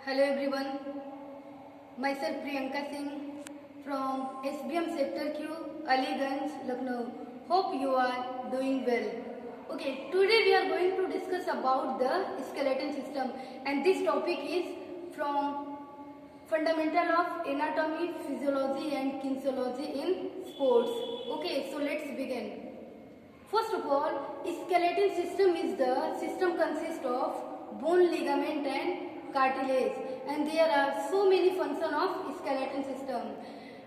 Hello everyone, myself Priyanka Singh from SBM Sector Q, Aliganj, Lucknow. Hope you are doing well. Okay, today we are going to discuss about the skeleton system, and this topic is from fundamental of anatomy, physiology and kinesiology in sports. Okay, so let's begin. First of all, skeletal system is the system consists of bone, ligament and cartilage, and there are so many functions of skeleton system,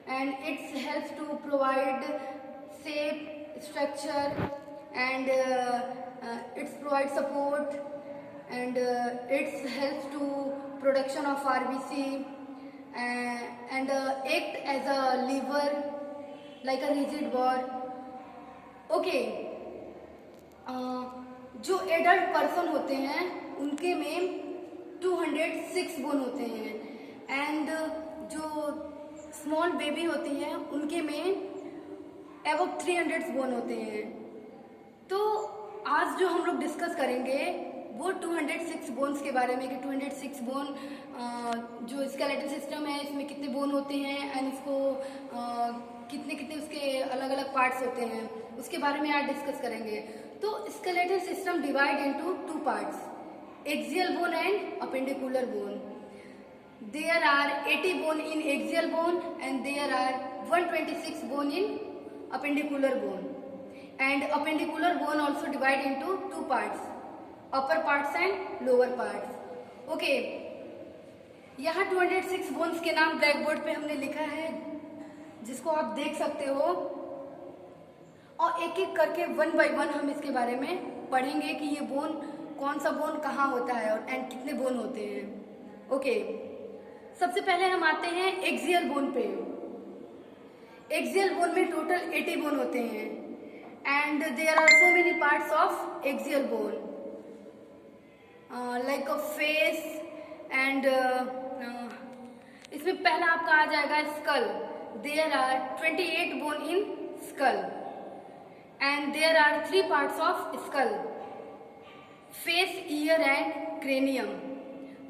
and it helps to provide shape, structure, and it provides support, and it helps to production of RBC, and act as a lever like a rigid bar. Okay, जो adult person होते हैं उनके में 206 bone होते हैं, and जो small baby होती है उनके में एबव 300 बोन होते हैं. तो आज जो हम लोग डिस्कस करेंगे वो 206 बोन्स के बारे में कि 206 बोन जो स्केलेटल सिस्टम है इसमें कितने बोन होते हैं एंड इसको कितने कितने उसके अलग अलग पार्ट्स होते हैं उसके बारे में आज डिस्कस करेंगे. तो skeletal system divide into two parts, axial bone and appendicular bone. There are 80 bone in axial bone and there are 126 bone in appendicular bone, and appendicular bone also divide into two parts, upper parts and lower parts. Okay, यहाँ 206 bones के नाम black board पे हमने लिखा है जिसको आप देख सकते हो, और एक एक करके वन बाय वन हम इसके बारे में पढ़ेंगे कि ये बोन कौन सा बोन कहाँ होता है और एंड कितने बोन होते हैं. ओके, सबसे पहले हम आते हैं एक्सियल बोन पे. एक्सियल बोन में टोटल 80 बोन होते हैं, and there are so many parts of axial bone like a face, एंड इसमें पहला आपका आ जाएगा skull. There are 28 bone in skull, and there are 3 parts of skull, face, ear and cranium.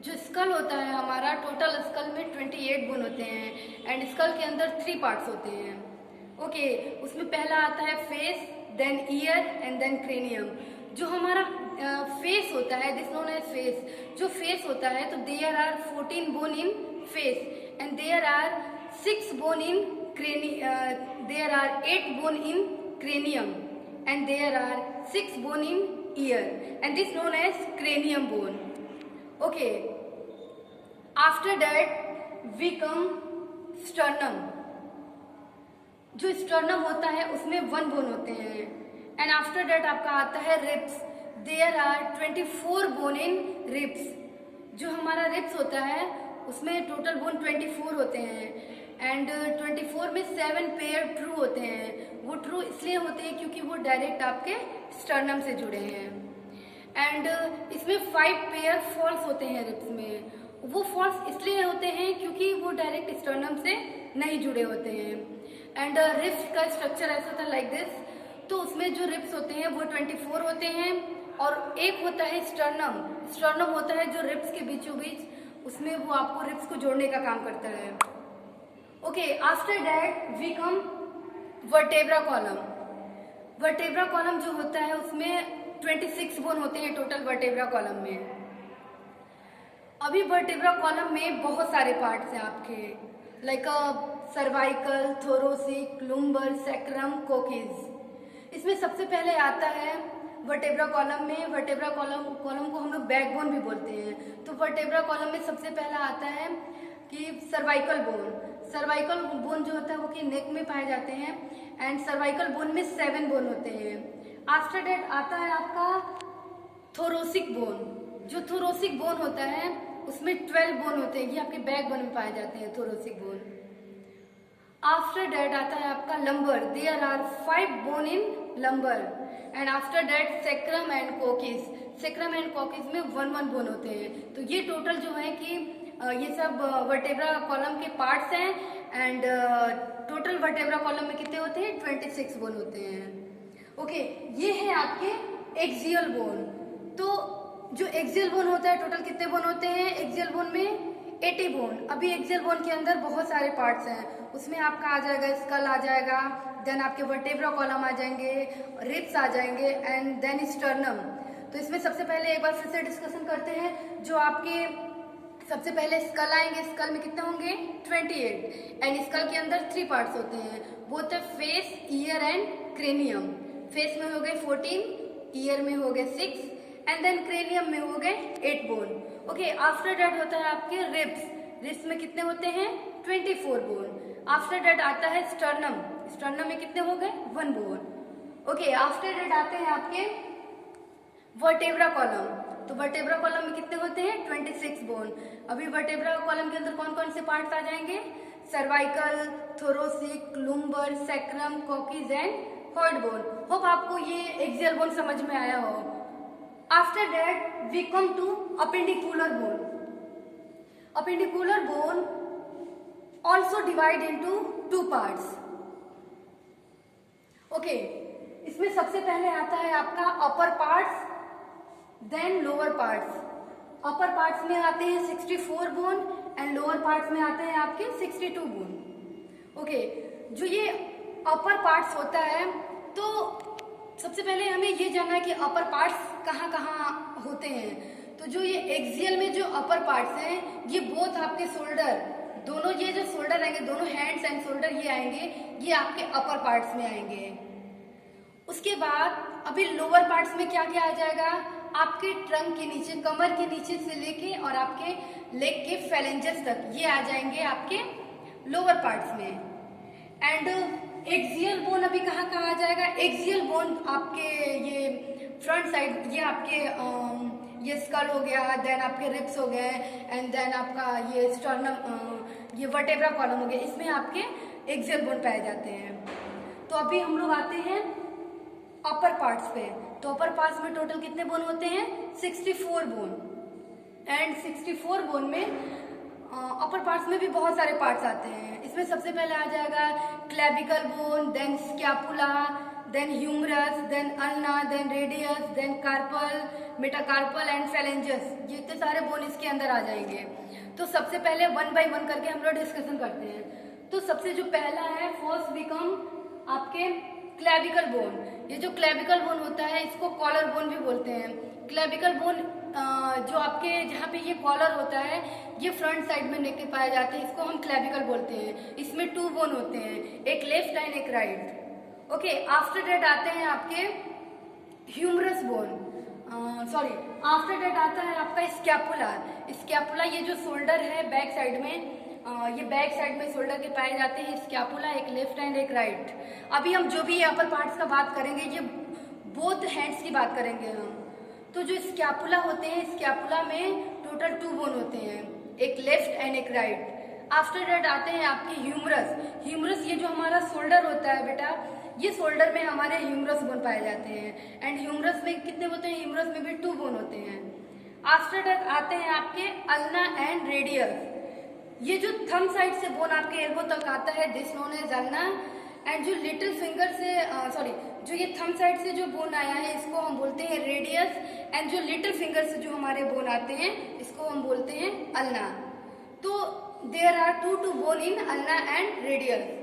जो स्कल होता है हमारा, टोटल स्कल में 28 बोन होते हैं एंड स्कल के अंदर 3 पार्ट्स होते हैं. ओके, उसमें पहला आता है face, then ear and then cranium. जो हमारा फेस होता है, दिस नोन एज फेस. जो फेस होता है तो there are 14 bone in face and there are 6 bone in there are 8 bone in cranium and there are 6 bone in ear and this known as cranium bone. Okay, after that we come sternum. जो sternum होता है उसमें 1 bone होते हैं, and after that आपका आता है ribs. There are 24 bone in ribs. जो हमारा ribs होता है उसमें टोटल बोन 24 होते हैं, एंड 24 में 7 पेयर ट्रू होते हैं. वो ट्रू इसलिए होते हैं क्योंकि वो डायरेक्ट आपके स्टर्नम से जुड़े हैं, एंड इसमें 5 पेयर फॉल्स होते हैं रिब्स में. वो फॉल्स इसलिए होते हैं क्योंकि वो डायरेक्ट स्टर्नम से नहीं जुड़े होते हैं. एंड रिब्स का स्ट्रक्चर ऐसा था लाइक दिस. तो उसमें जो रिब्स होते हैं वो 24 होते हैं, और एक होता है स्टर्नम. स्टर्नम होता है जो रिब्स के बीचों बीच, उसमें वो आपको रिब्स को जोड़ने का काम करता है. Okay, after that we come vertebra column. Vertebra column जो होता है उसमें 26 बोन होते हैं टोटल वर्टेब्रा कॉलम में. अभी वर्टेब्रा कॉलम में बहुत सारे पार्ट्स हैं आपके, like cervical, thoracic, lumbar, sacrum, कोकिज. इसमें सबसे पहले आता है वर्टेब्रा कॉलम में. वर्टेब्रा कॉलम को हम लोग बैकबोन भी बोलते हैं. तो वर्टेब्रा कॉलम में सबसे पहला आता है कि सर्वाइकल बोन. सर्वाइकल बोन जो होता है वो कि नेक में पाए जाते हैं, एंड सर्वाइकल बोन में 7 बोन होते हैं. आफ्टर डेट आता है आपका थोरोसिक बोन. जो थोरोसिक बोन होता है उसमें 12 बोन होते हैं. ये आपके बैक बोन में पाए जाते हैं थोरोसिक बोन. आफ्टर डेट आता है आपका lumbar. There are 5 bone in lumbar, and after that sacrum and coccyx. Sacrum and coccyx में 1 बोन होते हैं. तो ये टोटल जो है कि ये सब वर्टेब्रा कॉलम के पार्ट्स हैं, एंड टोटल वर्टेब्रा कॉलम में कितने होते हैं? 26 बोन होते हैं. ओके, ये है आपके एक्सियल बोन. तो जो एक्सियल बोन होता है टोटल कितने बोन होते हैं? एक्सियल बोन में 80 बोन। अभी एक्सियल बोन के अंदर बहुत सारे पार्ट्स हैं, उसमें आपका आ जाएगा स्कल आ जाएगा, देन आपके वर्टेब्रा कॉलम आ जाएंगे, रिब्स आ जाएंगे एंड देन स्टर्नम। तो इसमें सबसे पहले एक बार फिर से डिस्कशन करते हैं। जो आपके सबसे पहले स्कल आएंगे, स्कल में कितने होंगे 28 एंड स्कल के अंदर 3 पार्ट्स होते हैं, बोथ है face, year and cranium. Face में हो गए 14, ईयर में हो गए 6 एंड देन क्रेनियम में हो गए 8 बोन। ओके, आफ्टर दैट होता है आपके रिब्स। रिब्स में कितने होते हैं 24 बोन। आफ्टर दैट आता है स्टर्नम। स्टर्नम में कितने हो गए 1 बोन। ओके, आफ्टर दैट आते हैं आपके वर्टेब्रा कॉलम। तो वर्टेब्रा कॉलम में कितने होते हैं 26 बोन। अभी वर्टेब्रा कॉलम के अंदर कौन कौन से पार्ट्स आ जाएंगे, cervical, thoracic, lumbar, sacrum, coccyx and hard bone. Hope आपको ये एक्सियल बोन समझ में आया हो। After that we come to appendicular bone. Appendicular bone also divide into 2 parts. Okay, इसमें सबसे पहले आता है आपका upper parts then lower parts. Upper parts में आते हैं 64 बोन एंड लोअर पार्ट्स में आते हैं आपके 62 बोन। ओके, जो ये अपर पार्ट्स होता है, तो सबसे पहले हमें ये जानना है कि अपर पार्ट्स कहाँ कहाँ होते हैं। तो जो ये एक्सियल में जो अपर पार्ट्स हैं, ये बोथ आपके शोल्डर, दोनों ये जो शोल्डर आएंगे, दोनों हैंड्स एंड शोल्डर ये आएंगे, ये आपके अपर पार्ट्स में आएंगे। उसके बाद अभी लोअर पार्ट्स में क्या क्या आ जाएगा, आपके ट्रंक के नीचे, कमर के नीचे से लेके और आपके लेग के फेलेंजेस तक ये आ जाएंगे आपके लोअर पार्ट्स में। एंड एक्सियल बोन अभी कहाँ कहाँ आ जाएगा, एक्सियल बोन आपके ये फ्रंट साइड, ये आपके ये स्कल हो गया, देन आपके रिब्स हो गए एंड देन आपका ये स्टर्नम, ये वर्टेब्रा कॉलम हो गया, इसमें आपके एक्सियल बोन पाए जाते हैं। तो अभी हम लोग आते हैं अपर पार्ट्स पे। तो अपर पार्ट्स में टोटल कितने बोन होते हैं 64 बोन एंड 64 बोन में अपर पार्ट्स में भी बहुत सारे पार्ट्स आते हैं। इसमें सबसे पहले आ जाएगा clavicle bone, then scapula, then humerus, then ulna, then radius, then carpal, metacarpal and phalanges. ये इतने सारे बोन इसके अंदर आ जाएंगे। तो सबसे पहले 1 बाय 1 करके हम लोग डिस्कशन करते हैं। तो सबसे जो पहला है फर्स्ट बिकम आपके क्लेविकल बोन। ये जो क्लेविकल बोन होता है, इसको कॉलर बोन भी बोलते हैं। क्लेविकल बोन जो आपके जहाँ पे ये कॉलर होता है, ये फ्रंट साइड में लेके पाए जाते हैं, इसको हम क्लेविकल बोलते हैं। इसमें 2 बोन होते हैं, एक लेफ्ट एंड एक राइट। ओके, आफ्टर डेट आते हैं आपके humerus bone, sorry after that आता है आपका स्कैपुला। स्कैपुला ये जो शोल्डर है बैक साइड में, ये बैक साइड में शोल्डर के पाए जाते हैं स्कैपुला, एक लेफ्ट एंड एक राइट। अभी हम जो भी अपर पार्ट्स का बात करेंगे, ये बोथ हैंड्स की बात करेंगे हम। तो जो स्कैपुला होते हैं, स्कैपुला में टोटल 2 बोन होते हैं, एक लेफ्ट एंड एक राइट। आफ्टर दैट आते हैं आपके ह्यूमरस। ह्यूमरस ये जो हमारा शोल्डर होता है बेटा, ये शोल्डर में हमारे ह्यूमरस बोन पाए जाते हैं एंड ह्यूमरस में कितने होते हैं, ह्यूमरस में भी 2 बोन होते हैं। आफ्टर दैट आते हैं आपके अल्ना एंड रेडियस। ये जो थंब साइड से बोन आपके एल्बो तक आता है, this known as ulna. And जो लिटिल फिंगर से जो ये थंब साइड से जो बोन आया है, इसको हम बोलते हैं रेडियस। एंड जो लिटिल फिंगर से जो हमारे बोन आते हैं, इसको हम बोलते हैं अल्ना। तो there are 2 bone in ulna and radius.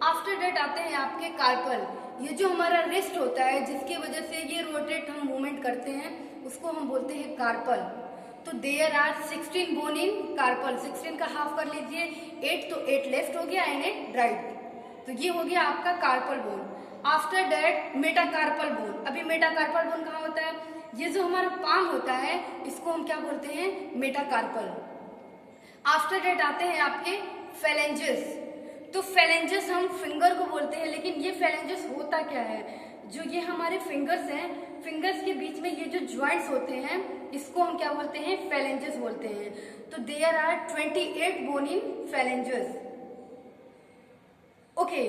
After that आते हैं आपके कार्पल। ये जो हमारा रिस्ट होता है, जिसकी वजह से ये रोटेट हम मूवमेंट करते हैं, उसको हम बोलते हैं कार्पल। तो there are 16 bone in carpal. 16 का हाफ कर लीजिए 8, तो 8 लेफ्ट हो गया एंड 8 राइट। तो ये हो गया आपका carpal bone. After that metacarpal bone. अभी मेटाकार्पल बोन कहाँ होता है, ये जो हमारा पाम होता है, इसको हम क्या बोलते हैं, मेटाकार्पल। आफ्टर दैट आते हैं आपके फेलेंजेस। तो फेलेंजेस हम फिंगर को बोलते हैं, लेकिन ये फेलेंजेस होता क्या है, जो ये हमारे फिंगर्स हैं, फिंगर्स के बीच में ये जो ज्वाइंट्स होते हैं, इसको हम क्या बोलते हैं, फेलेंजेस बोलते हैं। तो there are 28 bone in phalanges. Okay,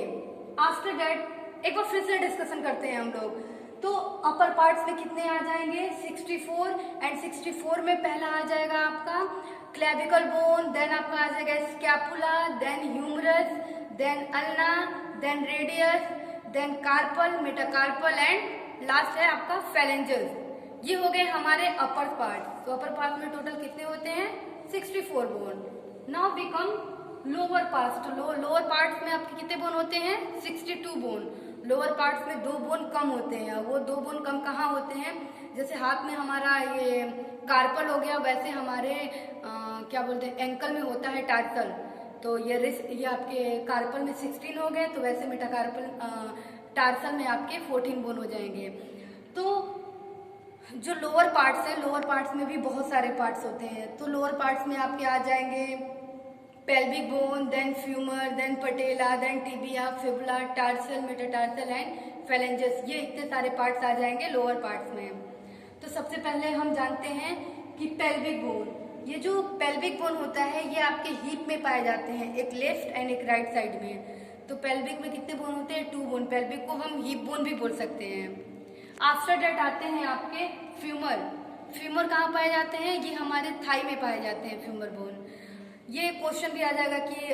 after that एक बार फिर से डिस्कशन करते हैं हम लोग। तो अपर पार्ट्स में कितने आ जाएंगे 64 एंड 64 में पहला आ जाएगा आपका क्लेविकल बोन, देन आपका आ जाएगा scapula, then humerus, then ulna, then radius, then carpal, metacarpal and last है आपका फेलेंजेस। ये हो गए हमारे अपर पार्ट। तो अपर पार्ट में टोटल कितने होते हैं 64 bone. Now we come lower parts. तो लोअर पार्ट्स में आपके कितने बोन होते हैं? 62 बोन। लोअर पार्ट्स में 2 बोन कम होते हैं। वो 2 बोन कम कहाँ होते हैं? जैसे हाथ में हमारा ये कार्पल हो गया, वैसे हमारे क्या बोलते हैं, एंकल में होता है टार्सल। तो ये आपके कार्पल में 16 हो गए, तो वैसे मेटाकार्पल टार्सल में आपके 14 बोन हो जाएंगे। तो जो लोअर पार्ट्स है, लोअर पार्ट्स में भी बहुत सारे पार्ट्स होते हैं। तो लोअर पार्ट्स में आपके आ जाएंगे pelvic bone, then femur, then patella, then tibia, fibula, tarsal, metatarsal and phalanges. ये इतने सारे पार्ट्स आ जाएंगे लोअर पार्ट्स में। तो सबसे पहले हम जानते हैं कि पेल्विक बोन, ये जो पेल्विक बोन होता है ये आपके हिप में पाए जाते हैं, एक लेफ्ट एंड एक राइट साइड में। तो पेल्विक में कितने बोन होते हैं? 2 बोन। पेल्विक को हम हिप बोन भी बोल सकते हैं। आफ्टर डेट आते हैं आपके फ्यूमर। फ्यूमर कहाँ पाए जाते हैं? ये हमारे थाई में पाए जाते हैं फ्यूमर बोन। ये क्वेश्चन भी आ जाएगा कि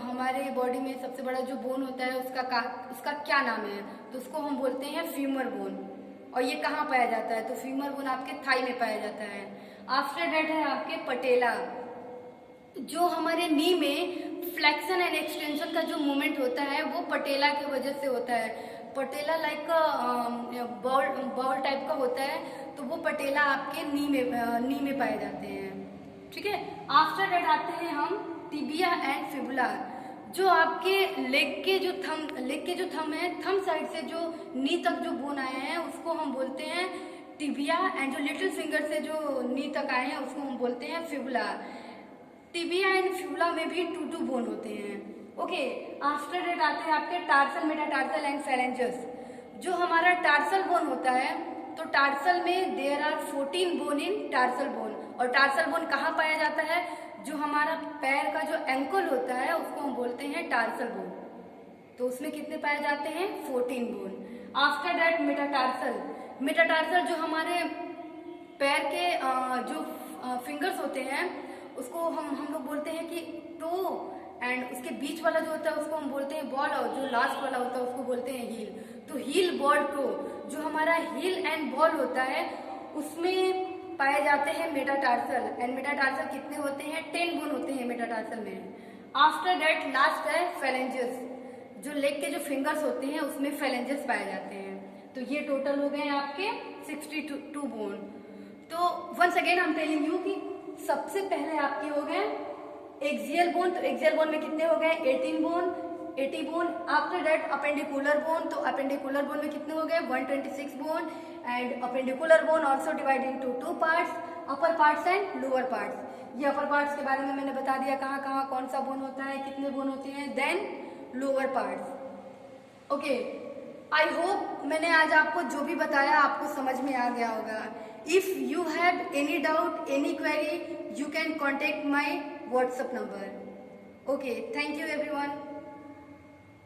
हमारे बॉडी में सबसे बड़ा जो बोन होता है उसका क्या नाम है? तो उसको हम बोलते हैं फ्यूमर बोन। और ये कहाँ पाया जाता है? तो फ्यूमर बोन आपके थाई में पाया जाता है। आफ्टर डेट है आपके पटेला। जो हमारे नी में फ्लेक्शन एंड एक्सटेंशन का जो मूवमेंट होता है वो पटेला की वजह से होता है। पटेला लाइक बॉल टाइप का होता है, तो वो पटेला आपके नी में पाए जाते हैं। ठीक है। आफ्टर डेट आते हैं हम टिबिया एंड फिबुला। जो आपके लेग के जो थंब है, थंब साइड से जो नी तक जो बोन आए हैं उसको हम बोलते हैं टिबिया, एंड जो लिटिल फिंगर से जो नी तक आए हैं उसको हम बोलते हैं फिबुला। टिबिया एंड फिबुला में भी 2 बोन होते हैं। ओके। आफ्टर डेट आते हैं आपके टार्सल, मेटाटार्सल एंड फेलेंजेस। जो हमारा टार्सल बोन होता है, तो टार्सल में there are 14 bone in tarsal bone. और टार्सल बोन कहाँ पाया जाता है? जो हमारा पैर का जो एंकल होता है उसको हम बोलते हैं टार्सल बोन। तो उसमें कितने पाए जाते हैं? 14 bone. After that metatarsal. Metatarsal जो हमारे पैर के जो फिंगर्स होते हैं उसको हम लोग बोलते हैं कि टो, एंड उसके बीच वाला जो होता है उसको हम बोलते हैं बॉल, और जो लास्ट वाला होता है उसको बोलते हैं हील। तो हील, बॉल, टो, जो हमारा हील एंड बॉल होता है उसमें पाए जाते हैं मेटाटार्सल। एंड मेटाटार्सल कितने होते हैं? 10 बोन होते हैं मेटाटार्सल में। आफ्टर दैट लास्ट है फेलेंजेस। जो लेग के जो फिंगर्स होते हैं उसमें फेलेंजेस पाए जाते हैं। तो ये टोटल हो गए आपके 62 बोन। तो once again I am telling you कि सबसे पहले आपके हो गए एक्सियल बोन। तो एक्सियल बोन में कितने हो गए? 80 bone. After that appendicular bone. तो अपेंडिकुलर बोन में कितने हो गए? 126 bone. And appendicular bone also divide into 2 parts, upper parts and lower parts. ये अपर पार्ट्स के बारे में मैंने बता दिया, कहाँ कहाँ कौन सा बोन होता है, कितने बोन होते हैं। Then lower parts. Okay, I hope मैंने आज आपको जो भी बताया आपको समझ में आ गया होगा। If you have any doubt, any query, you can contact my WhatsApp number. Okay, thank you everyone.